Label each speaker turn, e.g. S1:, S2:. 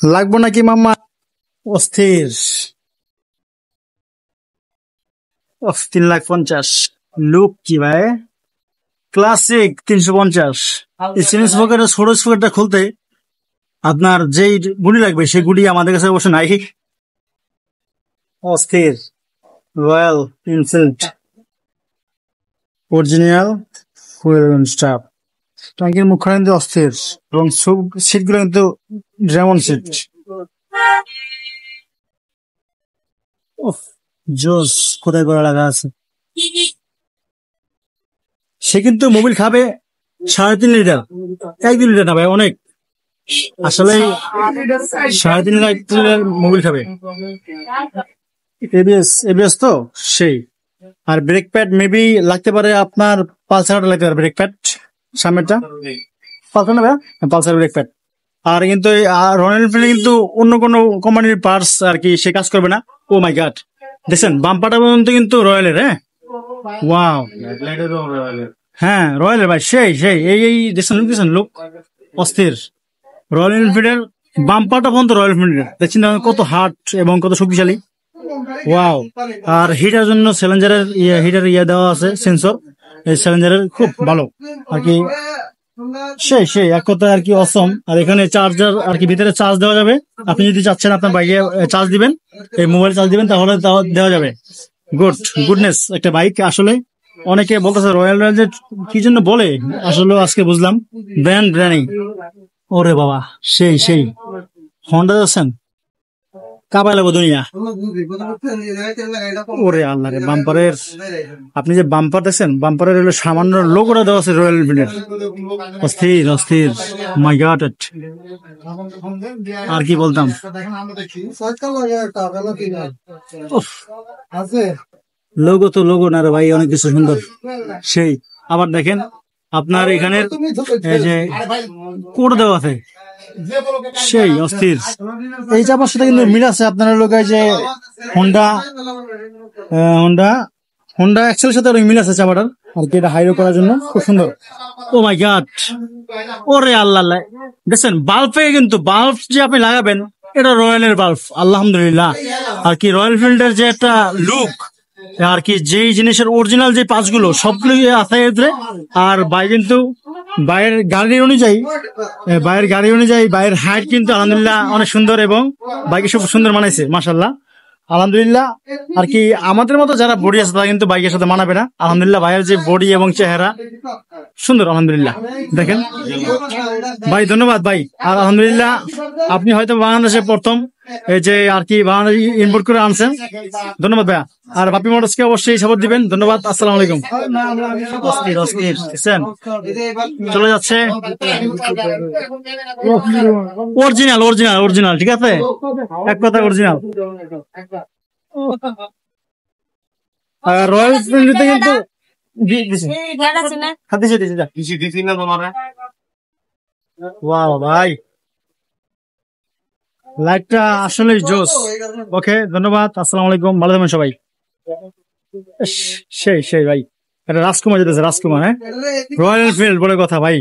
S1: লাগবো নাকি মাম্মা? অস্থির। 3,50,000। লুক কি ভাই, ক্লাসিক 350। এই চেঞ্জ পকেটের ছোট পকেটটা খুলতে আপনার যেই গুলি লাগবে সেই গুলি আমাদের কাছে অবশ্য নাই। অস্থির। Royal Enfield original fuel staff. ট্যাঙ্কের মুখখানা কিন্তু অস্থির এবং সিট গুলো কিন্তু ড্রেমন সিট। জোস কোথায় করা লাগা আছে। সে কিন্তু মোবিল খাবে 3.5 লিটার, 1-2 লিটার না ভাই, অনেক। আসলে 3.5 লিটার মোবিল খাবে। এবিএস তো সেই। আর ব্রেক প্যাড মেবি লাগতে পারে আপনার, পালসারটা লাগতে পারে ব্রেক প্যাড সামনেরটা। পালসার না ভাইয়া, পালসার ব্রেক প্যাড। আর কিন্তু রয়্যাল এনফিল্ড কিন্তু অন্য কোনো কোম্পানির পার্টস আর কি সে কাজ করবে না। ও মাই গড, দেখছেন বাম্পারটা পর্যন্ত কিন্তু রয়্যালের। হ্যাঁ, ওয়াও। হ্যাঁ রয়্যালের ভাই, সেই সেই এই দেখছেন লোক অস্থির। রয়্যাল এনফিল্ডের বাম্পারটা পর্যন্ত রয়্যাল এনফিল্ডের, দেখছেন কত হার্ড এবং কত শক্তিশালী। ওয়াও। আর হিটার জন্য চ্যালেঞ্জারের হিটার দেওয়া আছে সেন্সর, এই চ্যালেঞ্জারের খুব ভালো আর কি। সেই সেই এক কথা আর কি অসম। আর এখানে চার্জার আর কি, ভিতরে চার্জ দেওয়া যাবে। আপনি যদি চাচ্ছেন আপনার বাইকে চার্জ দিবেন, এই মোবাইল চার্জ দিবেন, তাহলে দেওয়া যাবে। গুডনেস একটা বাইক। আসলে অনেকে বলতেছে রয়্যাল যে কি জন্য বলে, আসলে আজকে বুঝলাম। ব্র্যান্ডিং। ওরে বাবা, সেই সেই হন্ডা যাচ্ছেন কাবাই লাগবো দুনিয়া। ওরে আল্লাহ রে, বাম্পারের আপনি যে বাম্পার দেখছেন, বাম্পারের হলো সামান্য লোগোটা দেওয়া আছে রয়্যাল এনফিল্ডের। অস্থির অস্থির, মাই গড। আর কি বলতাম, লোগো তো লোগো না রে ভাই, অনেক কিছু সুন্দর সেই। আবার দেখেন আপনার এখানের এই যে কোড দেওয়া আছে, সেই অস্থির। এই চাপার সাথে কিন্তু মিল আছে আপনার লোক, যে হোন্ডা হোন্ডা এক্সেলের সাথে মিল আছে চাপাটার আর কি, এটা হাইরো করার জন্য খুব সুন্দর। ও মাই গড, ওরে আল্লাহ। দেখছেন বাল্বে কিন্তু বাল্ব যে আপনি লাগাবেন, এটা রয়্যালের বাল্ব, আলহামদুলিল্লাহ। আর কি রয়্যাল ফিল্ডের যে একটা লুক আর কি, যেই জিনিসের অরিজিনাল যে পাঁচগুলো সবগুলো আছে এতে। আর বাই কিন্তু বাইরের বাইরের হাইট কিন্তু আলহামদুলিল্লাহ অনেক সুন্দর, এবং বাইকে খুব সুন্দর মানাইছে মাশাআল্লাহ, আলহামদুলিল্লাহ। আর কি আমাদের মতো যারা বডি আছে তারা কিন্তু বাইকের সাথে মানাবে না। আলহামদুলিল্লাহ ভাইয়ের যে বডি এবং চেহারা সুন্দর, আলহামদুলিল্লাহ। দেখেন ভাই, ধন্যবাদ ভাই। আর আলহামদুলিল্লাহ আপনি হয়তো বাংলাদেশে প্রথম এই যে আর কি বাংলাদেশ ইম্পোর্ট করে আনছেন, ধন্যবাদ ভাইয়া। আর বাপি মোটরসকে অবশ্যই সাপোর্ট দিবেন, ধন্যবাদ। আসসালামু আলাইকুম। চলে যাচ্ছে অরিজিনাল অরিজিনাল অরিজিনাল, ঠিক আছে, এক কথা অরিজিনাল। রয়্যাল এনফিল্ডে কিন্তু ভাই লাইটটা আসলে জোস। ওকে, ধন্যবাদ। আসসালামু আলাইকুম, ভালো থাকবেন সবাই। সেই সেই ভাই, এটা রাজকুমার যেতেছে, রাজকুমার। হ্যাঁ, রয়্যাল এনফিল্ড বলে কথা ভাই।